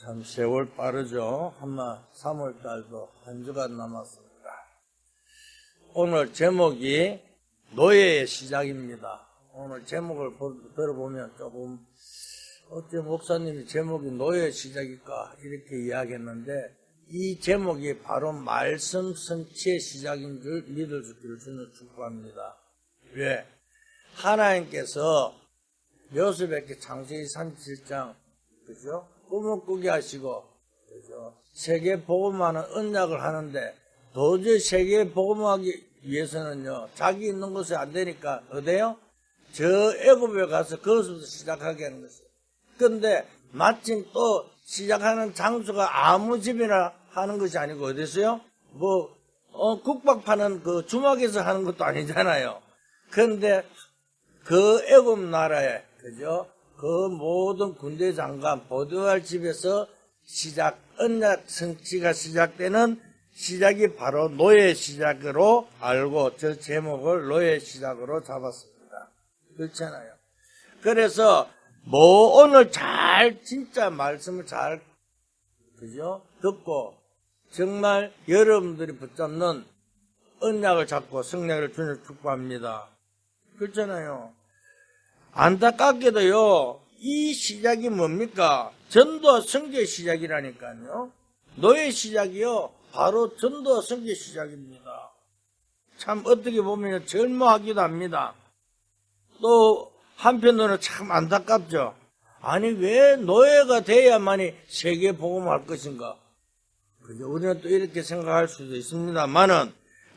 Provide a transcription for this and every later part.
참 세월 빠르죠. 아마 3월달도 한 주간 남았습니다. 오늘 제목이 노예의 시작입니다. 오늘 제목을 들어보면 조금 어째 목사님이 제목이 노예의 시작일까 이렇게 이야기했는데 이 제목이 바로 말씀 성취의 시작인 줄 믿을 수 있기를 주는 축복합니다. 왜? 하나님께서 요셉에게 창세기 37장 그죠? 꿈을 꾸게 하시고 그죠? 세계 복음하는 언약을 하는데 도저히 세계 복음하기 위해서는요 자기 있는 곳에 안 되니까 어디요? 저 애굽에 가서 거기서부터 시작하게 하는 것이에요. 근데 마침 또 시작하는 장소가 아무 집이나 하는 것이 아니고 어디서요? 국밥 파는 그 주막에서 하는 것도 아니잖아요. 그런데 그 애굽 나라에 그죠? 그 모든 군대 장관 보디발 집에서 언약 성취가 시작되는 시작이 바로 노예 시작으로 알고 저 제목을 노예 시작으로 잡았습니다. 그렇잖아요. 그래서 오늘 진짜 말씀을 잘 그죠? 듣고 정말 여러분들이 붙잡는 언약을 잡고 승리를 주는 축복합니다. 그렇잖아요. 안타깝게도요, 이 시작이 뭡니까? 전도와 선교의 시작이라니까요. 노예 시작이요, 바로 전도와 선교의 시작입니다. 참 어떻게 보면 절모하기도 합니다. 또 한편으로는 참 안타깝죠. 아니 왜 노예가 돼야만이 세계 복음할 것인가? 그죠? 우리는 또 이렇게 생각할 수도 있습니다만은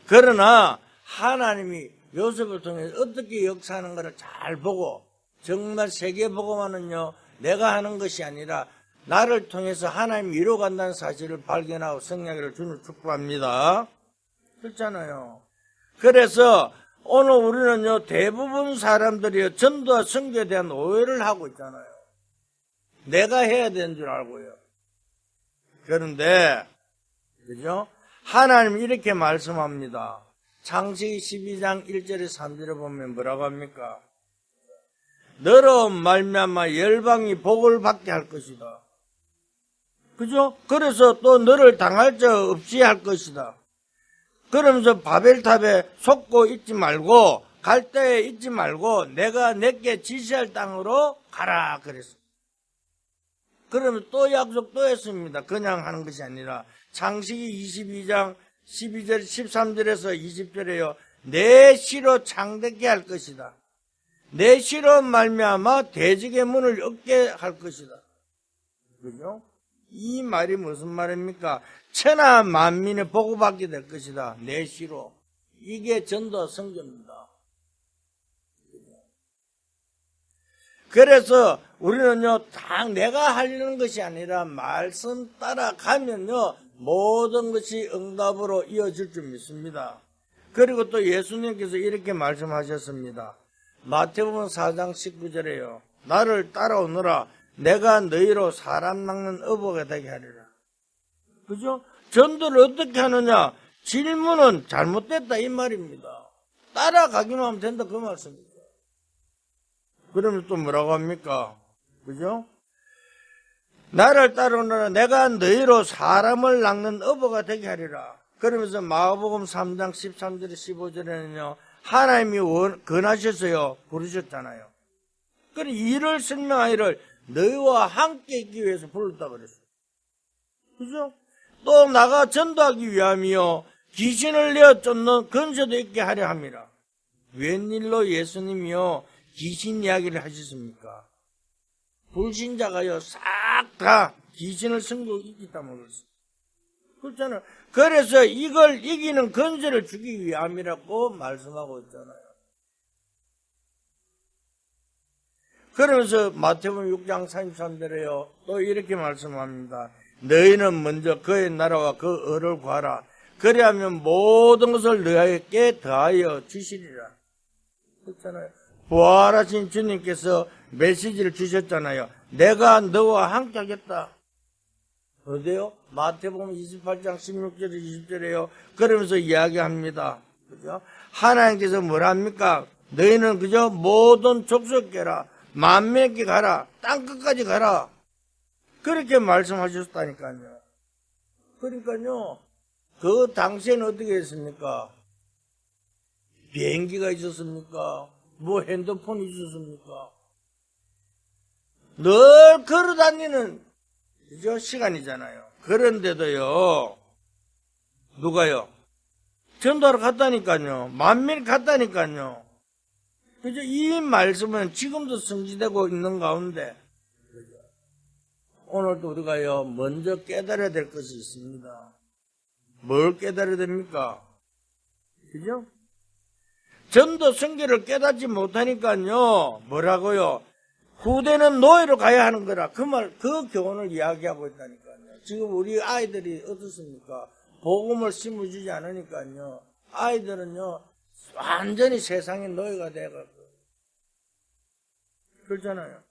그러나 하나님이 요셉을 통해 어떻게 역사하는 것을 잘 보고 정말 세계 복음화는요 내가 하는 것이 아니라 나를 통해서 하나님이 이루어간다는 사실을 발견하고 성령을 주는 축복합니다. 그렇잖아요. 그래서 오늘 우리는요 대부분 사람들이 전도와 선교에 대한 오해를 하고 있잖아요. 내가 해야 되는 줄 알고요. 그런데 그죠? 하나님이 이렇게 말씀합니다. 창세기 12장 1절에 3절에 보면 뭐라고 합니까? 너로 말미암아 열방이 복을 받게 할 것이다. 그죠? 그래서 또 너를 당할 자 없이 할 것이다. 그러면서 바벨탑에 속고 있지 말고 갈대에 있지 말고 내가 내게 지시할 땅으로 가라 그랬어. 그러면 또 약속 또 했습니다. 그냥 하는 것이 아니라 창세기 22장 12절 13절에서 20절에요. 내 시로 창대케 할 것이다. 내 시로 말미암아 대적의 문을 얻게 할 것이다. 그죠? 이 말이 무슨 말입니까? 천하 만민의 복을 받게 될 것이다. 내 시로. 이게 전도 선교입니다. 그래서 우리는요, 딱 내가 하려는 것이 아니라 말씀 따라가면요, 모든 것이 응답으로 이어질 줄 믿습니다. 그리고 또 예수님께서 이렇게 말씀하셨습니다. 마태복음 4장 19절에요. 나를 따라오너라. 내가 너희로 사람 낚는 어부가 되게 하리라. 그죠? 전도를 어떻게 하느냐? 질문은 잘못됐다 이 말입니다. 따라가기만 하면 된다 그 말씀입니다. 그러면 또 뭐라고 합니까? 그죠? 나를 따르느라 내가 너희로 사람을 낚는 어부가 되게 하리라. 그러면서 마가복음 3장 13절 15절에는요. 하나님이 권하셔서요. 부르셨잖아요. 그래 이를 설명하기를 너희와 함께 있기 위해서 불렀다 그랬어요. 그죠? 또 나가 전도하기 위함이요. 귀신을 내어 쫓는 권세도 있게 하려 함이라. 웬일로 예수님이요. 귀신 이야기를 하셨습니까? 불신자가요, 싹 다 귀신을 승부하고 있기 때문에 그렇습니다. 그렇잖아요. 그래서 이걸 이기는 권세를 주기 위함이라고 말씀하고 있잖아요. 그러면서 마태복음 6장 33절에요, 또 이렇게 말씀합니다. 너희는 먼저 그의 나라와 그 의를 구하라. 그리하면 모든 것을 너희에게 더하여 주시리라. 그렇잖아요. 부활하신 주님께서 메시지를 주셨잖아요. 내가 너와 함께 하겠다. 어디요? 마태복음 28장 16절 20절에요. 그러면서 이야기합니다. 그죠? 하나님께서 뭐랍니까? 너희는 그저 모든 족속계라 만민에게 가라. 땅끝까지 가라. 그렇게 말씀하셨다니까요. 그러니까요, 그 당시에는 어떻게 했습니까? 비행기가 있었습니까? 뭐 핸드폰이 있었습니까? 늘 걸어 다니는 시간이잖아요. 그런데도요, 누가요? 전도하러 갔다니까요. 만밀 갔다니까요. 그죠? 이 말씀은 지금도 성취되고 있는 가운데, 오늘도 우리가요, 먼저 깨달아야 될 것이 있습니다. 뭘 깨달아야 됩니까? 그죠? 전도 선교를 깨닫지 못하니까요, 뭐라고요? 후대는 노예로 가야 하는 거라. 그 교훈을 이야기하고 있다니까요. 지금 우리 아이들이 어떻습니까? 복음을 심어주지 않으니까요. 아이들은요, 완전히 세상의 노예가 돼가지고. 그렇잖아요.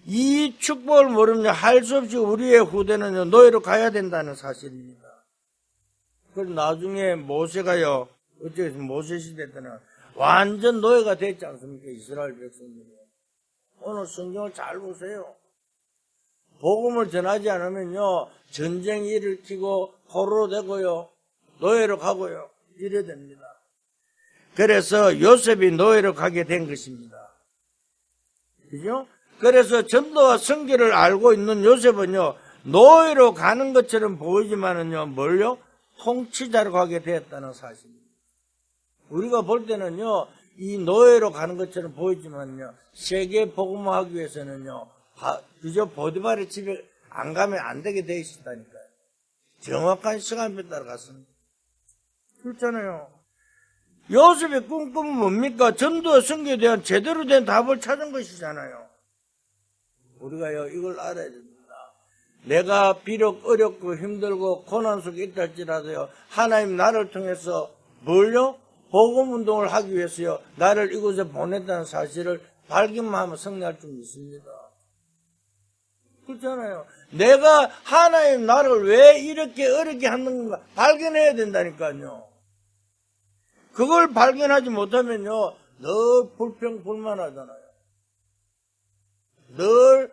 이 축복을 모르면 할 수 없이 우리의 후대는요, 노예로 가야 된다는 사실입니다. 그래서 나중에 모세가요, 어쩌겠습니까? 모세 시대 때는 완전 노예가 됐지 않습니까? 이스라엘 백성들이. 오늘 성경을 잘 보세요. 복음을 전하지 않으면요, 전쟁이 일으키고 포로로 되고요, 노예로 가고요, 이래 됩니다. 그래서 요셉이 노예로 가게 된 것입니다. 그죠? 그래서 전도와 선교를 알고 있는 요셉은요, 노예로 가는 것처럼 보이지만은요, 뭘요? 통치자로 가게 되었다는 사실입니다. 우리가 볼 때는요, 이 노예로 가는 것처럼 보이지만요, 세계 복음화하기 위해서는요, 그저 보디발의 집에 안 가면 안 되게 되어 있었다니까요. 정확한 시간표에 따라 갔습니다. 그렇잖아요. 요셉의 꿈은 뭡니까? 전도와 선교에 대한 제대로 된 답을 찾은 것이잖아요. 우리가요, 이걸 알아야 됩니다. 내가 비록 어렵고 힘들고 고난 속에 있다 할지라도요, 하나님 나를 통해서 뭘요? 복음 운동을 하기 위해서요, 나를 이곳에 보냈다는 사실을 발견만 하면 승리할 줄 믿습니다. 그렇잖아요. 내가 하나님 나를 왜 이렇게 어렵게 하는 건가 발견해야 된다니까요. 그걸 발견하지 못하면요, 늘 불평불만하잖아요. 늘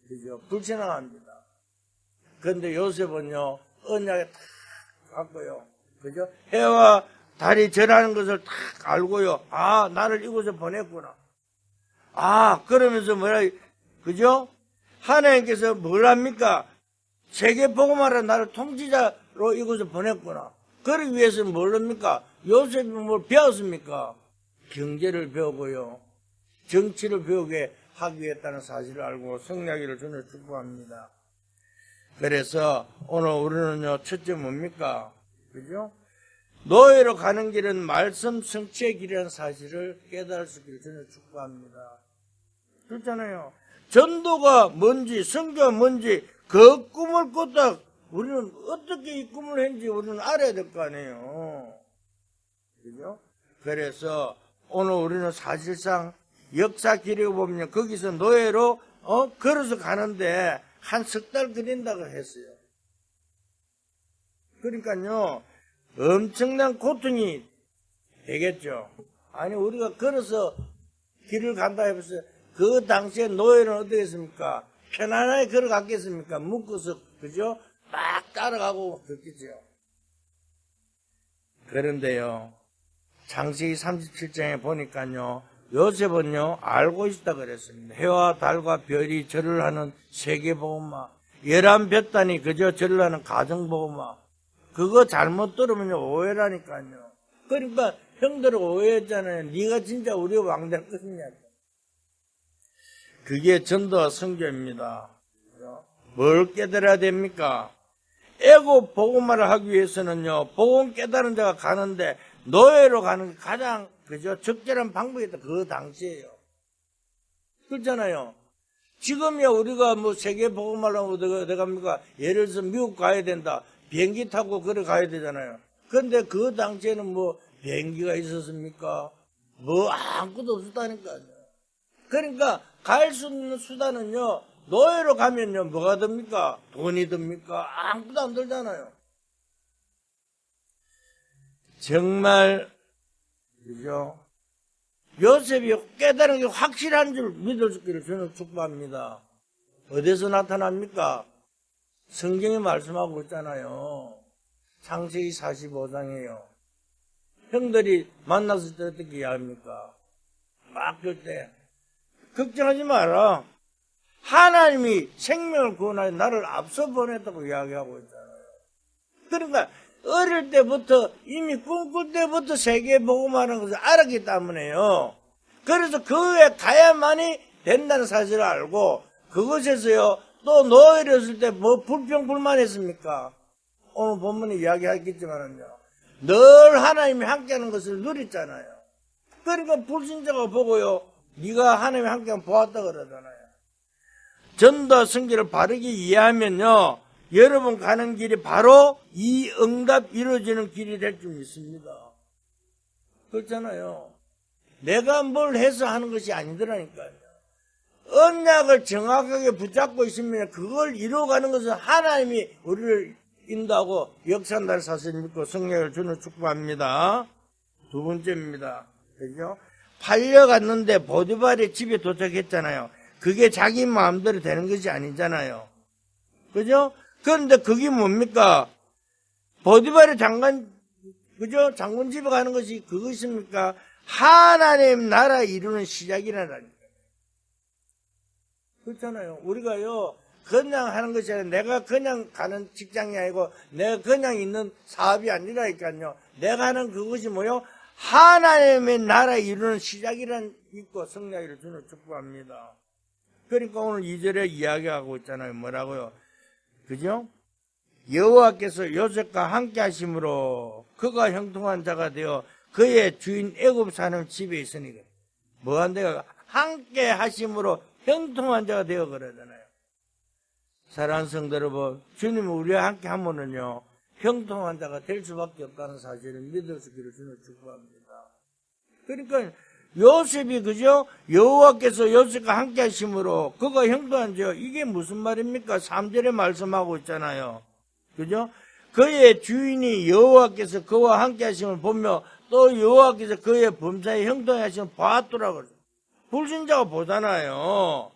그죠? 불신앙합니다. 그런데 요셉은요, 언약에 딱 갖고요, 그죠? 해와 달이 절하는 것을 딱 알고요, 아, 나를 이곳에 보냈구나. 아, 그러면서 그죠? 하나님께서 뭘 합니까? 세계 복음하러 나를 통치자로 이곳에 보냈구나. 그러기 위해서는 뭘 합니까? 요셉이 뭘 배웠습니까? 경제를 배우고요, 정치를 배우게 하기 위했다는 사실을 알고 승리하기를 주님 축복합니다. 그래서 오늘 우리는요, 첫째 뭡니까? 그죠? 노예로 가는 길은 말씀 성취의 길이라는 사실을 깨달을 수 있기를 주님 축복합니다. 그렇잖아요. 전도가 뭔지, 선교가 뭔지, 그 꿈을 꿨다. 우리는 어떻게 이 꿈을 했는지 우리는 알아야 될 거 아니에요. 그죠? 그래서 오늘 우리는 사실상 역사 기록을 보면 거기서 노예로 걸어서 가는데 한 석 달 걸린다고 했어요. 그러니까요, 엄청난 고통이 되겠죠. 아니, 우리가 걸어서 길을 간다 해서 그 당시에 노예는 어떻게 했습니까? 편안하게 걸어갔겠습니까? 묶어서, 그죠? 막 따라가고 그랬겠죠. 그런데요, 창세기 37장에 보니까요, 요셉은요, 알고 있다 그랬습니다. 해와 달과 별이 절을 하는 세계복음화, 11볕단이 그저 절을 하는 가정복음화, 그거 잘못 들으면요, 오해라니까요. 그러니까 형들을 오해했잖아요. 네가 진짜 우리 왕 될 것이냐. 그게 전도와 선교입니다. 뭘 깨달아야 됩니까? 애고 복음화를 하기 위해서는요, 복음 깨달은 자가 가는데 노예로 가는 게 가장 그죠? 적절한 방법이다. 그 당시에요. 그렇잖아요. 지금이야 우리가 뭐 세계 복음하려고 어디 갑니까? 예를 들어서 미국 가야 된다. 비행기 타고 걸어 가야 되잖아요. 그런데 그 당시에는 뭐 비행기가 있었습니까? 뭐 아무것도 없었다니까요. 그러니까 갈 수 있는 수단은요, 노예로 가면요, 뭐가 듭니까? 돈이 듭니까? 아무것도 안 들잖아요. 정말 그죠? 요셉이 깨달은 게 확실한 줄 믿을 수 있기를 저는 축복합니다. 어디서 나타납니까? 성경이 말씀하고 있잖아요. 창세기 45장이에요. 형들이 만났을 때 어떻게 이야기합니까? 막 그럴 때 걱정하지 마라. 하나님이 생명을 구원하여 나를 앞서 보냈다고 이야기하고 있잖아요. 그러니까 어릴 때부터 이미 꿈꿀 때부터 세계에 복음하는 것을 알았기 때문에요. 그래서 그에 가야만이 된다는 사실을 알고 그것에서요 또 노예였을 때 뭐 불평불만했습니까? 오늘 본문에 이야기하겠지만은요 늘 하나님이 함께하는 것을 누렸잖아요. 그러니까 불신자가 보고요 네가 하나님이 함께하면 보았다 그러잖아요. 전도와 선교를 바르게 이해하면요 여러분 가는 길이 바로 이 응답 이루어지는 길이 될 줄 믿습니다. 그렇잖아요. 내가 뭘 해서 하는 것이 아니더라니까요. 언약을 정확하게 붙잡고 있으면 그걸 이루어가는 것은 하나님이 우리를 인도하고 역사한다는 사실을 믿고 성령을 주는 축복합니다. 두 번째입니다. 그죠? 팔려갔는데 보디발의 집에 도착했잖아요. 그게 자기 마음대로 되는 것이 아니잖아요. 그죠? 그런데 그게 뭡니까? 보디발의 장관, 그죠? 장군 집에 가는 것이 그것입니까? 하나님 나라 이루는 시작이라니까. 그렇잖아요. 우리가요, 그냥 하는 것이 아니라 내가 그냥 가는 직장이 아니고 내가 그냥 있는 사업이 아니라니까요. 내가 하는 그것이 뭐요? 하나님의 나라 이루는 시작이란 믿고 성령을 주는 축복합니다. 그러니까 오늘 2절에 이야기하고 있잖아요. 뭐라고요? 그죠? 여호와께서 요셉과 함께 하심으로 그가 형통한 자가 되어 그의 주인 애굽 사람 집에 있으니까 뭐한대요? 함께 하심으로 형통한 자가 되어 그러잖아요. 사랑하는 성도 여러분, 주님이 우리와 함께 하면은요 형통한 자가 될 수밖에 없다는 사실을 믿을 수 있기를 주는 축복합니다. 그러니까 요셉이 그죠? 여호와께서 요셉과 함께 하심으로 그가 형통한 자, 이게 무슨 말입니까? 3절에 말씀하고 있잖아요. 그죠? 그의 주인이 여호와께서 그와 함께 하심을 보며 또 여호와께서 그의 범사에 형통하게 하심을 보았더라고요. 불신자가 보잖아요.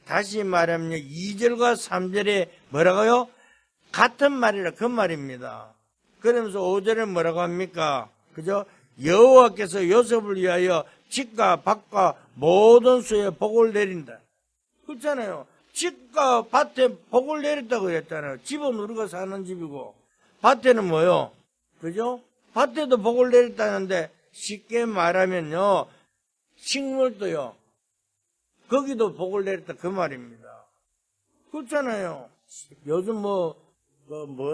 다시 말하면 2절과 3절에 뭐라고요? 같은 말이라 그 말입니다. 그러면서 5절에 뭐라고 합니까? 그죠? 여호와께서 요셉을 위하여 집과 밭과 모든 수에 복을 내린다. 그렇잖아요. 집과 밭에 복을 내렸다고 그랬잖아요. 집은 우리가 사는 집이고 밭에는 뭐요? 그죠? 밭에도 복을 내렸다는데 쉽게 말하면요 식물도요 거기도 복을 내렸다 그 말입니다. 그렇잖아요. 요즘 뭘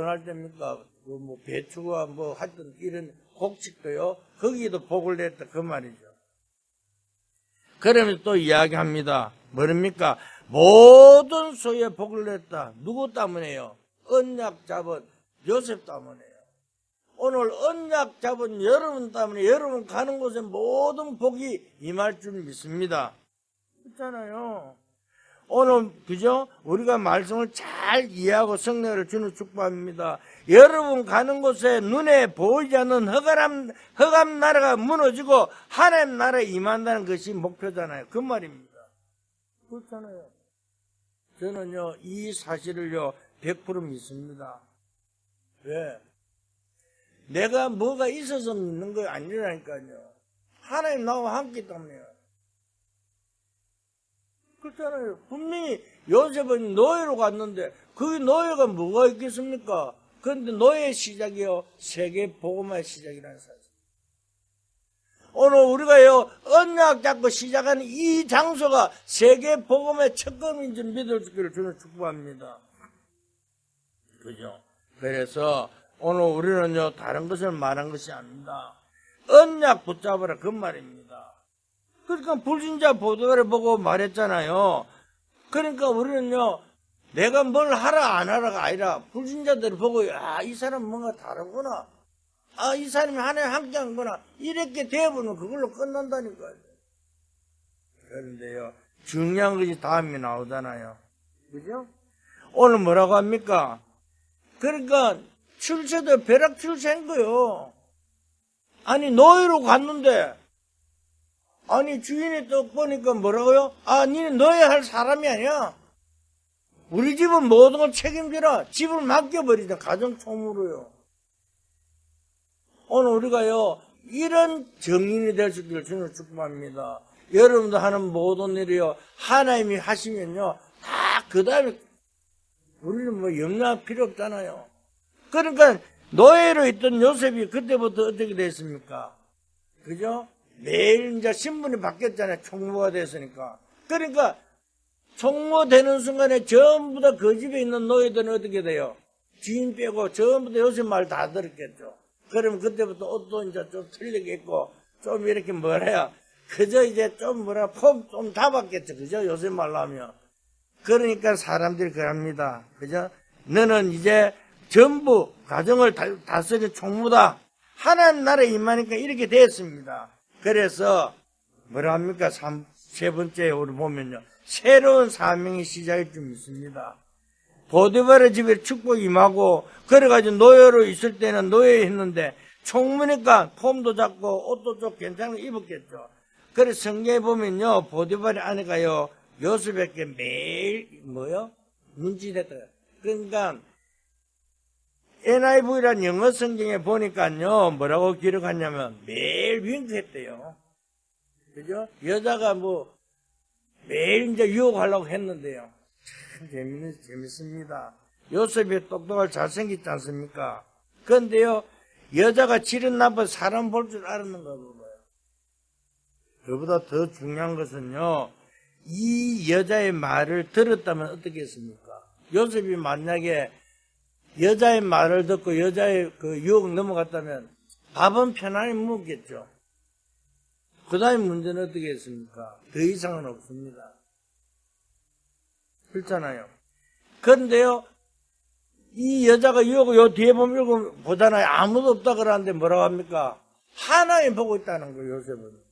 할 때입니까? 뭐 배추가 뭐 하여튼 이런 곡식도요 거기도 복을 내렸다 그 말이죠. 그러면서 또 이야기합니다. 뭐랍니까? 모든 소에 복을 냈다. 누구 때문에요? 언약 잡은 요셉 때문에요. 오늘 언약 잡은 여러분 때문에 여러분 가는 곳에 모든 복이 임할 줄 믿습니다. 그렇잖아요. 오늘 그죠? 우리가 말씀을 잘 이해하고 성령을 주는 축복합니다. 여러분 가는 곳에 눈에 보이지 않는 흑암 나라가 무너지고 하나님 나라에 임한다는 것이 목표잖아요. 그 말입니다. 그렇잖아요. 저는요 이 사실을요 100% 믿습니다. 왜? 내가 뭐가 있어서 믿는 거 아니라니까요. 하나님 나와 함께 때문에요. 그렇잖아요. 분명히 요셉은 노예로 갔는데 그 노예가 뭐가 있겠습니까? 그런데 노예의 시작이요 세계 복음화의 시작이라는 사실. 오늘 우리가요 언약 잡고 시작하는 이 장소가 세계 복음의 첫걸음인 줄 믿을 수 있기를 주는 축복합니다. 그죠? 그래서 오늘 우리는요 다른 것을 말한 것이 아닙니다. 언약 붙잡으라 그 말입니다. 그러니까 불신자 보도를 보고 말했잖아요. 그러니까 우리는요 내가 뭘 하라 안 하라가 아니라 불신자들을 보고 이 사람 뭔가 다르구나, 이 사람이 하나님 함께 한구나 이렇게 되어보면 그걸로 끝난다니까요. 그런데요 중요한 것이 다음에 나오잖아요. 그죠? 오늘 뭐라고 합니까? 그러니까 출세도 벼락 출세한 거요. 아니 노예로 갔는데 아니 주인이 또 보니까 뭐라고요? 니는 노예 할 사람이 아니야. 우리 집은 모든 걸 책임지라. 집을 맡겨버리자. 가정총무로요. 오늘 우리가요, 이런 정인이 될 수 있기를 주님을 축복합니다. 여러분도 하는 모든 일이요, 하나님이 하시면요, 다 그 다음에 우리는 뭐 염려할 필요 없잖아요. 그러니까 노예로 있던 요셉이 그때부터 어떻게 됐습니까? 그죠? 매일 이제 신분이 바뀌었잖아요. 총무가 됐으니까. 그러니까 총무 되는 순간에 전부 다 그 집에 있는 노예들은 어떻게 돼요? 주인 빼고 전부 다 요셉 말 다 들었겠죠. 그러면 그때부터 옷도 이제 좀 틀리겠고, 좀 이렇게 뭐래요? 그저 이제 좀 폼 좀 잡았겠죠. 그죠? 요새 말로 하면. 그러니까 사람들이 그럽니다. 그죠? 너는 이제 전부 가정을 다스리는 총무다. 하나님 나라에 임하니까 이렇게 됐습니다. 그래서 뭐라 합니까? 세 번째 우리 보면요. 새로운 사명이 시작일 줄 믿습니다. 보디바르 집에 축복이 임하고, 그래가지고 노예로 있을 때는 노예 했는데, 총무니까 폼도 잡고 옷도 좀 괜찮은 거 입었겠죠. 그래서 성경에 보면요, 보디바르 아내가요, 요셉에게 매일 눈치댔다. 그러니까 NIV라는 영어 성경에 보니까요, 뭐라고 기록하냐면 매일 윙크했대요. 그죠? 여자가 매일 이제 유혹하려고 했는데요. 참 재밌습니다. 요셉이 똑똑하고 잘생겼지 않습니까? 그런데요, 여자가 질은 나빠 사람 볼 줄 알았는가 봐요. 그보다 더 중요한 것은요, 이 여자의 말을 들었다면 어떻겠습니까? 요셉이 만약에 여자의 말을 듣고 여자의 그 유혹 넘어갔다면 밥은 편안히 먹겠죠. 그 다음에 문제는 어떻게 했습니까? 더 이상은 없습니다. 그렇잖아요. 그런데요, 이 여자가 유혹을 요 뒤에 보면 보잖아요. 아무도 없다 그러는데 뭐라고 합니까? 하나님 보고 있다는 거예요, 요셉은.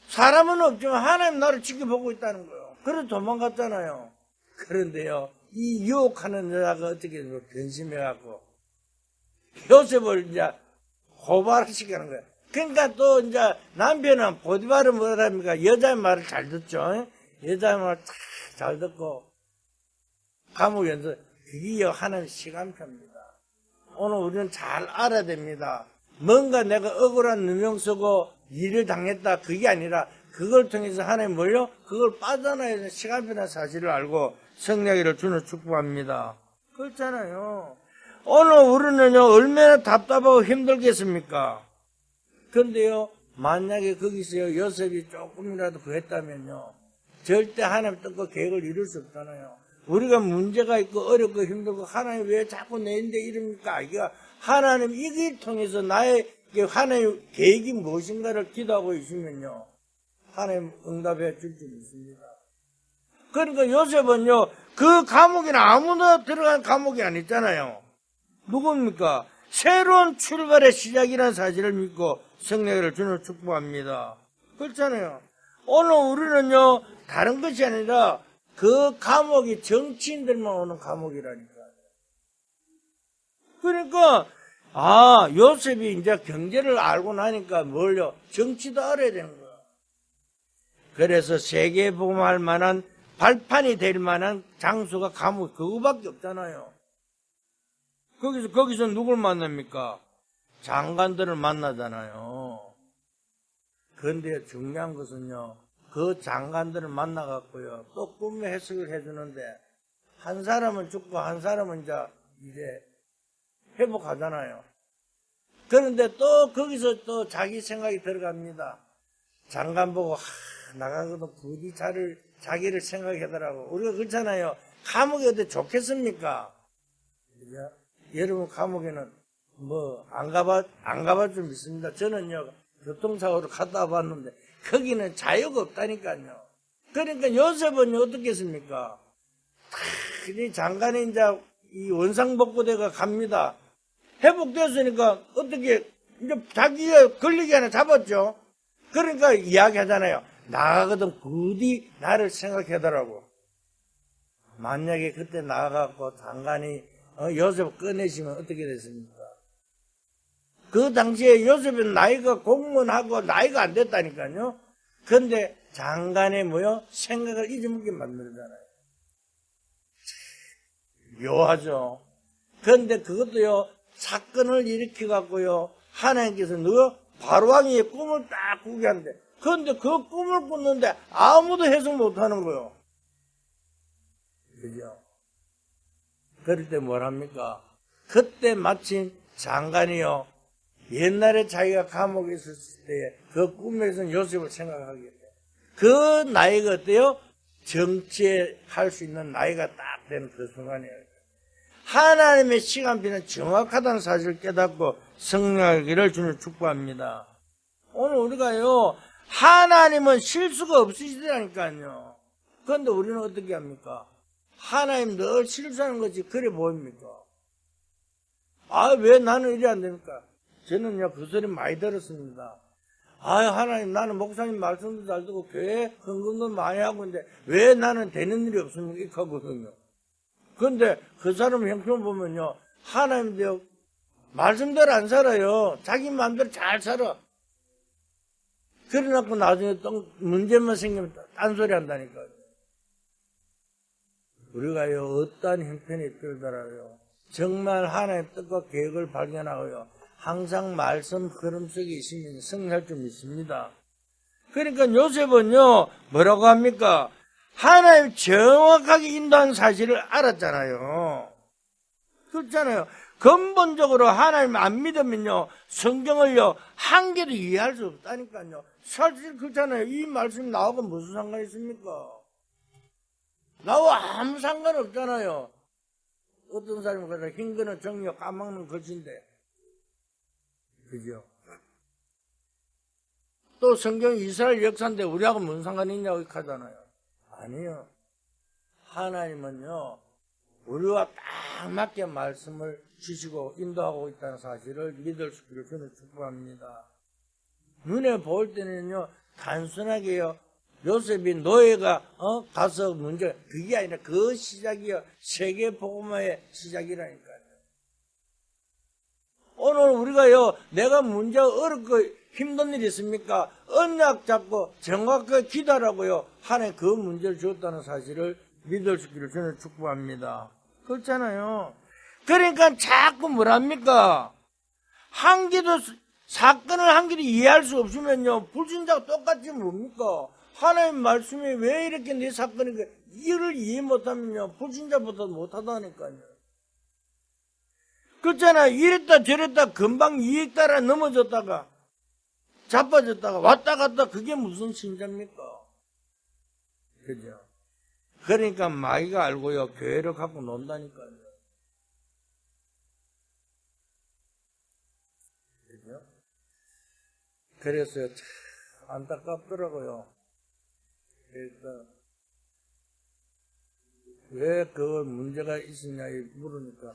사람은 없지만 하나님 나를 지켜보고 있다는 거예요. 그래서 도망갔잖아요. 그런데요, 이 유혹하는 여자가 어떻게 변심해갖고 요셉을 이제 고발시키는 거예요. 그러니까 또 이제 남편은 보디바르 뭐랍니까? 여자의 말을 잘 듣죠. 여자의 말을 잘 듣고 감옥에서 그게 하나님 시간표입니다. 오늘 우리는 잘 알아야 됩니다. 뭔가 내가 억울한 누명 쓰고 일을 당했다, 그게 아니라 그걸 통해서 하나님 그걸 빠져나야 되는 시간표나 사실을 알고 승리하기를 주는 축복합니다. 그렇잖아요. 오늘 우리는요, 얼마나 답답하고 힘들겠습니까? 그런데요, 만약에 거기서요, 요셉이 조금이라도 그랬다면요, 절대 하나님 뜻과 계획을 이룰 수 없잖아요. 우리가 문제가 있고 어렵고 힘들고 하나님 왜 자꾸 내 인데 이럽니까? 이거 하나님 이길 통해서 나의 하나님 계획이 무엇인가를 기도하고 있으면요, 하나님 응답해 줄 줄 믿습니다. 그러니까 요셉은요, 그 감옥에는 아무나 들어간 감옥이 아니잖아요. 누굽니까? 새로운 출발의 시작이라는 사실을 믿고 승리를 주는 축복합니다. 그렇잖아요. 오늘 우리는요, 다른 것이 아니라 그 감옥이 정치인들만 오는 감옥이라니까. 그러니까 요셉이 이제 경제를 알고 나니까 정치도 알아야 되는 거야. 그래서 세계복음할 만한 발판이 될 만한 장소가 감옥 그거밖에 없잖아요. 거기서 누굴 만납니까? 장관들을 만나잖아요. 그런데 중요한 것은요, 그 장관들을 만나갖고요, 또 꿈의 해석을 해주는데, 한 사람은 죽고 한 사람은 이제 회복하잖아요. 그런데 또 거기서 또 자기 생각이 들어갑니다. 장관 보고 나가거든 부디 자기를 생각하더라고. 우리가 그렇잖아요. 감옥에 어디 좋겠습니까? 그죠? 여러분 감옥에는 안 가봤 줄 믿습니다. 저는요, 교통사고로 갔다 와봤는데 거기는 자유가 없다니까요. 그러니까 요셉은 어떻게 했습니까? 이 장관이 이제 이 원상복구대가 갑니다. 회복됐으니까 어떻게 이제 자기가 걸리게 하나 잡았죠. 그러니까 이야기하잖아요. 나가거든 부디 나를 생각하더라고. 만약에 그때 나가갖고 장관이 요셉 꺼내시면 어떻게 됐습니까? 그 당시에 요셉은 나이가 공무원하고 나이가 안 됐다니까요. 그런데 장관의 생각을 잊어먹게 만들잖아요. 묘하죠. 그런데 그것도요, 사건을 일으켜갖고요, 하나님께서 너 바로왕의 꿈을 딱 꾸게 한대. 그런데 그 꿈을 꿨는데 아무도 해석 못하는 거요. 그죠? 그럴 때 뭘 합니까? 그때 마침 장관이요, 옛날에 자기가 감옥에 있었을 때 그 꿈에서는 요셉을 생각하게 돼. 그 나이가 어때요? 정치할 수 있는 나이가 딱 되는 그 순간이에요. 하나님의 시간표는 정확하다는 사실을 깨닫고 성령하기를 주님 축복합니다. 오늘 우리가요, 하나님은 실수가 없으시다니까요. 그런데 우리는 어떻게 합니까? 하나님 늘 실수하는 것이 그래 보입니까? 아, 왜 나는 이래 안 됩니까? 저는요, 그 소리 많이 들었습니다. 아, 하나님, 나는 목사님 말씀도 잘 듣고 교회 헌금도 많이 하고 있는데 왜 나는 되는 일이 없습니까? 이렇게 하거든요. 그런데 그 사람 형편 보면요, 하나님도 말씀대로 안 살아요. 자기 마음대로 잘 살아. 그래놓고 나중에 또 문제만 생기면 딴소리 한다니까요. 우리가요, 어떠한 형편이 들더라고요, 정말 하나님의 뜻과 계획을 발견하고요, 항상 말씀 흐름 속에 있으면 승리할 줄 믿습니다. 그러니까 요셉은요, 뭐라고 합니까? 하나님 정확하게 인도한 사실을 알았잖아요. 그렇잖아요. 근본적으로 하나님 안 믿으면요, 성경을요, 한 개도 이해할 수 없다니까요. 사실 그렇잖아요. 이 말씀이 나하고 무슨 상관이 있습니까? 나와 아무 상관 없잖아요. 어떤 사람이 그래서 흰 거는 정력, 까먹는 것인데. 그죠? 또 성경 이스라엘 역사인데 우리하고 무슨 상관이 있냐고 하잖아요. 아니요. 하나님은요, 우리와 딱 맞게 말씀을 주시고 인도하고 있다는 사실을 믿을 수 있기를 저는 축복합니다. 눈에 보일 때는요, 단순하게요, 요셉이 노예가 가서 문제, 그게 아니라 그 시작이요, 세계 복음화의 시작이라니까요. 오늘 우리가요, 내가 문제가 어렵고 힘든 일이 있습니까? 언약 잡고 정확하게 기도하라고요, 하나님 그 문제를 주었다는 사실을 믿을 수 있기를 저는 축복합니다. 그렇잖아요. 그러니까 자꾸 뭐랍니까? 한 개도, 사건을 한 개도 이해할 수 없으면요, 불신자가 똑같지 뭡니까? 하나님 말씀이 왜 이렇게 내 사건이, 이를 이해 못하면요, 불신자보다 못하다니까요. 그렇잖아요. 이랬다 저랬다 금방 이익 따라 넘어졌다가 자빠졌다가 왔다 갔다, 그게 무슨 신자입니까? 그죠? 그러니까 마귀가 알고요, 교회를 갖고 논다니까요. 그죠? 그래서 참 안타깝더라고요. 그래서 왜 그 문제가 있었냐 물으니까,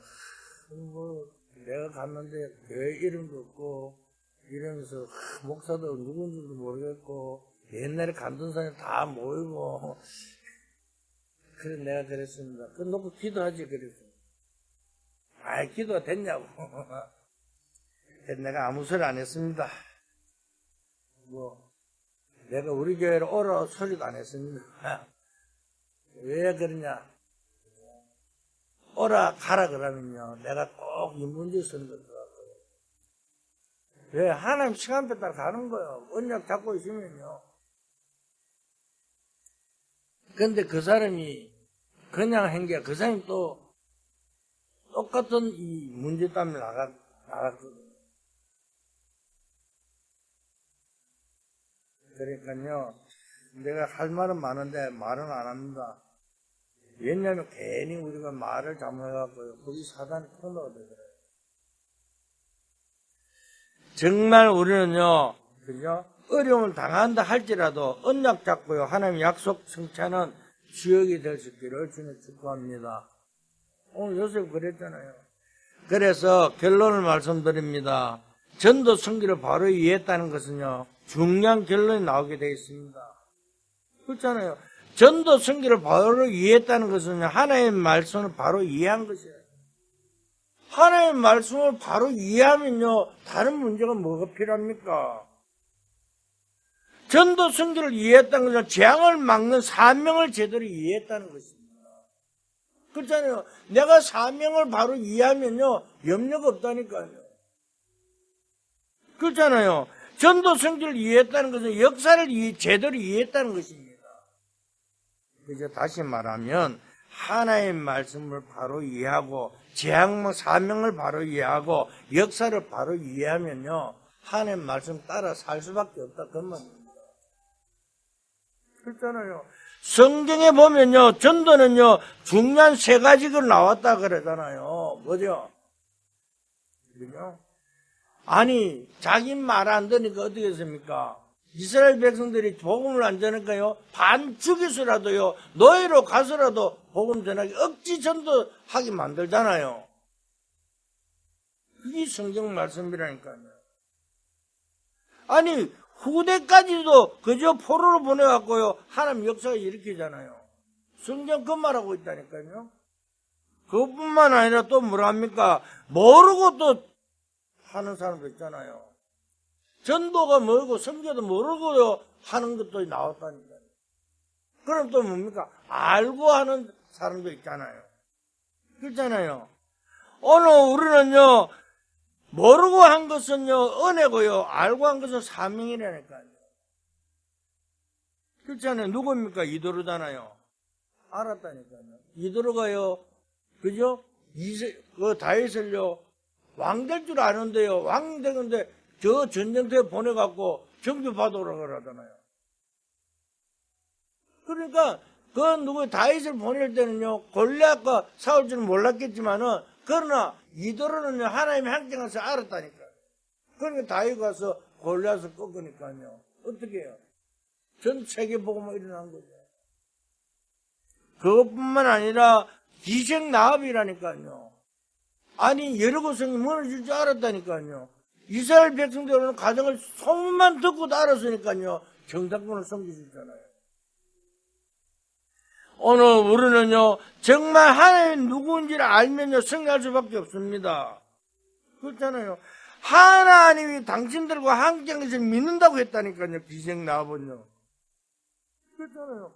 뭐 내가 갔는데 교회 이름도 없고 이러면서 목사도 누군지도 모르겠고 옛날에 간던 사람이 다 모이고, 그래서 내가 그랬습니다. 그 놓고 기도하지 그랬어. 아이, 기도가 됐냐고. 그래서 내가 아무 소리 안 했습니다. 뭐 내가 우리 교회로 오라 소리도 안 했습니다. 왜 그러냐? 오라 가라 그러면요, 내가 꼭 이 문제 쓰는 거더라고요. 왜? 하나님 시간표 따라 가는 거예요. 언약 잡고 있으면요. 근데 그 사람이 그냥 한 게, 그 사람이 또 똑같은 이 문제 때문에 나갔거든요. 그러니까요, 내가 할 말은 많은데 말은 안 합니다. 왜냐하면 괜히 우리가 말을 잘못해갖고요, 거기 사단이 통로가 되더라고요. 정말 우리는요, 그죠? 어려움을 당한다 할지라도 언약 잡고요, 하나님 약속 성취하는 주역이 될 수 있기를 주님 축복합니다. 오늘 요셉 그랬잖아요. 그래서 결론을 말씀드립니다. 전도 성기를 바로 이해했다는 것은요, 중요한 결론이 나오게 되어 있습니다. 그렇잖아요. 전도 성기를 바로 이해했다는 것은 하나님의 말씀을 바로 이해한 것이에요. 하나님의 말씀을 바로 이해하면요, 다른 문제가 뭐가 필요합니까? 전도 성기를 이해했다는 것은 재앙을 막는 사명을 제대로 이해했다는 것입니다. 그렇잖아요. 내가 사명을 바로 이해하면요, 염려가 없다니까요. 그렇잖아요. 전도 성질을 이해했다는 것은 역사를 제대로 이해했다는 것입니다. 그래서 다시 말하면 하나의 말씀을 바로 이해하고 제항 사명을 바로 이해하고 역사를 바로 이해하면요, 하나님 말씀 따라 살 수밖에 없다 그 말입니다. 그렇잖아요. 성경에 보면요, 전도는요 중요한 세 가지가 나왔다 그러잖아요. 뭐죠? 그죠? 아니 자기 말 안 듣니까 어떻게 했습니까? 이스라엘 백성들이 복음을 안 전하니까요, 반죽에서라도요 노예로 가서라도 복음 전하기 억지 전도하게 만들잖아요. 그게 성경 말씀이라니까요. 아니 후대까지도 그저 포로로 보내갖고요 하나님 역사가 일으키잖아요. 성경 그 말하고 있다니까요. 그것뿐만 아니라 또 뭐라 합니까? 모르고 또 하는 사람도 있잖아요. 전도가 뭐고 선교도 모르고 하는 것도 나왔다니까요. 그럼 또 뭡니까? 알고 하는 사람도 있잖아요. 그렇잖아요. 오늘 우리는요 모르고 한 것은요 은혜고요, 알고 한 것은 사명이라니까요. 그렇잖아요. 누구입니까? 이도르잖아요. 알았다니까요. 이도르가요, 그죠? 그 다윗을요 왕 될 줄 아는데요, 왕 되는데 저 전쟁터에 보내갖고 정주 받으라고 그러잖아요. 그러니까 그 다윗을 보낼 때는요 골리앗과 싸울 줄은 몰랐겠지만은, 그러나 이도르는요 하나님의 함께가서 알았다니까요. 그러니까 다윗 가서 골리앗을 꺾으니까요 어떻게 해요? 전 세계복음이 일어난 거죠. 그것뿐만 아니라 기생 나합이라니까요. 아니 여러 고성이 무너질 줄 알았다니까요. 이스라엘 백성들은 가정을 소문만 듣고도 알았으니까요 정탐꾼을 섬기셨잖아요. 오늘 우리는요 정말 하나님 누구인지를 알면요 승리할 수밖에 없습니다. 그렇잖아요. 하나님이 당신들과 함께한 것을 믿는다고 했다니까요. 기생 나합은요. 그렇잖아요.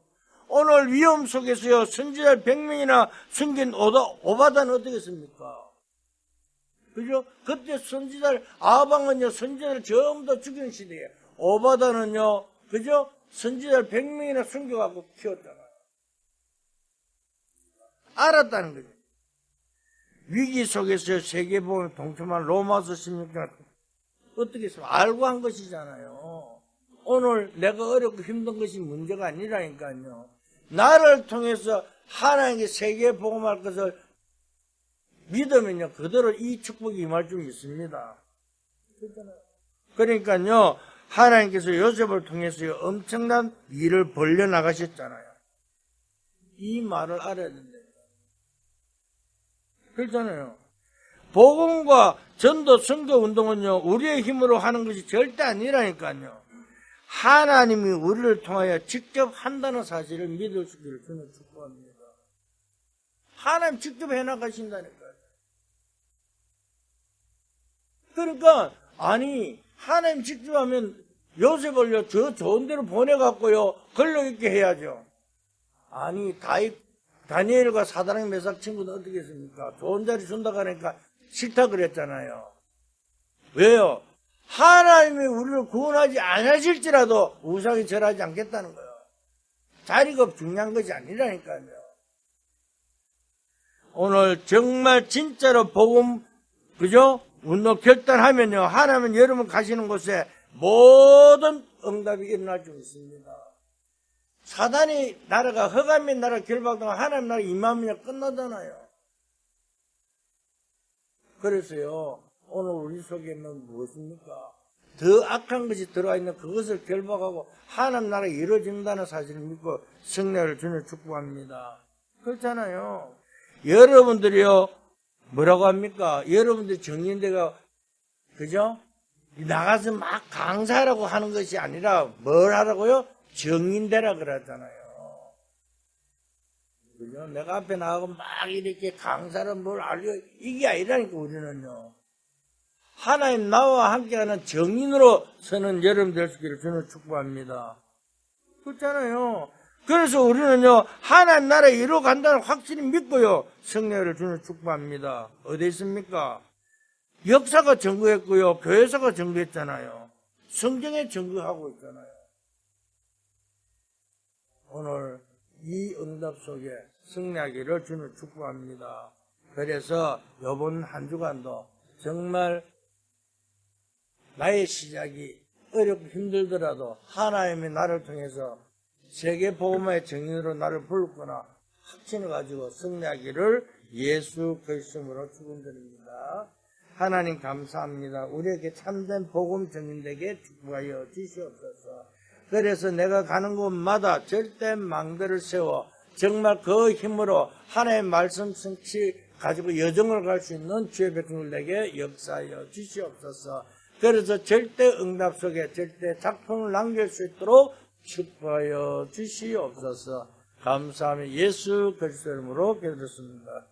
오늘 위험 속에서요 선지자 100명이나 숨긴 오바다는 어떻게 했습니까? 그죠? 그때 선지자를, 아방은요 선지자를 전부 다 죽인 시대에, 오바다는요 그죠? 선지자를 100명이나 숨겨갖고 키웠잖아요. 알았다는 거죠. 위기 속에서 세계복음을 동참한 로마서 16장 어떻게 했어요? 알고 한 것이잖아요. 오늘 내가 어렵고 힘든 것이 문제가 아니라니까요. 나를 통해서 하나님께 세계복음할 것을 믿으면요 그대로 이 축복이 임할 줄 믿습니다. 그러니까요 하나님께서 요셉을 통해서 엄청난 일을 벌려나가셨잖아요. 이 말을 알아야 된다. 그렇잖아요. 복음과 전도 선교 운동은요 우리의 힘으로 하는 것이 절대 아니라니까요. 하나님이 우리를 통하여 직접 한다는 사실을 믿을 수 있기를 저는 축복합니다. 하나님 직접 해나가신다니까요. 그러니까 아니 하나님 직접 하면 요셉을요 저 좋은 데로 보내갖고요 걸러있게 해야죠. 아니 다니엘과 사드락 메삭 친구는 어떻게 했습니까? 좋은 자리 준다고 하니까 싫다 그랬잖아요. 왜요? 하나님이 우리를 구원하지 않으실지라도 우상이 절하지 않겠다는 거예요. 자리가 중요한 것이 아니라니까요. 오늘 정말 진짜로 복음 그죠? 운동 결단하면요 하나님은 여러분 가시는 곳에 모든 응답이 일어날 줄 있습니다. 사단이 나라가 흑암의 나라 결박당하고 하나님 나라 임하면 끝나잖아요. 그래서요 오늘 우리 속에는 무엇입니까? 더 악한 것이 들어와 있는 그것을 결박하고 하나님 나라가 이루어진다는 사실을 믿고 승리를 주는 축복합니다. 그렇잖아요. 여러분들이요 뭐라고 합니까? 여러분들 정인대가 그죠? 나가서 막 강사라고 하는 것이 아니라 뭘 하라고요? 정인대라 그러잖아요. 그죠? 내가 앞에 나가고 막 이렇게 강사를 뭘 알려 이게 아니라니까 우리는요. 하나님 나와 함께하는 정인으로 서는 여러분 될 수 있기를 저는 축복합니다. 그렇잖아요. 그래서 우리는요, 하나님 나라에 이루어 간다는 확실히 믿고요, 성령을 주는 축복합니다. 어디 있습니까? 역사가 증거했고요, 교회사가 증거했잖아요. 성경에 증거하고 있잖아요. 오늘 이 응답 속에 승리하기를 주는 축복합니다. 그래서 이번 한 주간도 정말 나의 시작이 어렵고 힘들더라도 하나님이 나를 통해서 세계 복음의 정인으로 나를 불렀구나 확신을 가지고 승리하기를 예수 그리스도로 축원드립니다. 하나님 감사합니다. 우리에게 참된 복음 정인되게 축복하여 주시옵소서. 그래서 내가 가는 곳마다 절대 망대를 세워 정말 그 힘으로 하나님의 말씀 성취 가지고 여정을 갈 수 있는 주의 백성들에게 역사하여 주시옵소서. 그래서 절대 응답 속에 절대 작품을 남길 수 있도록 축복하여 주시옵소서. 감사하며 예수 그리스도 이름으로 기도드렸습니다.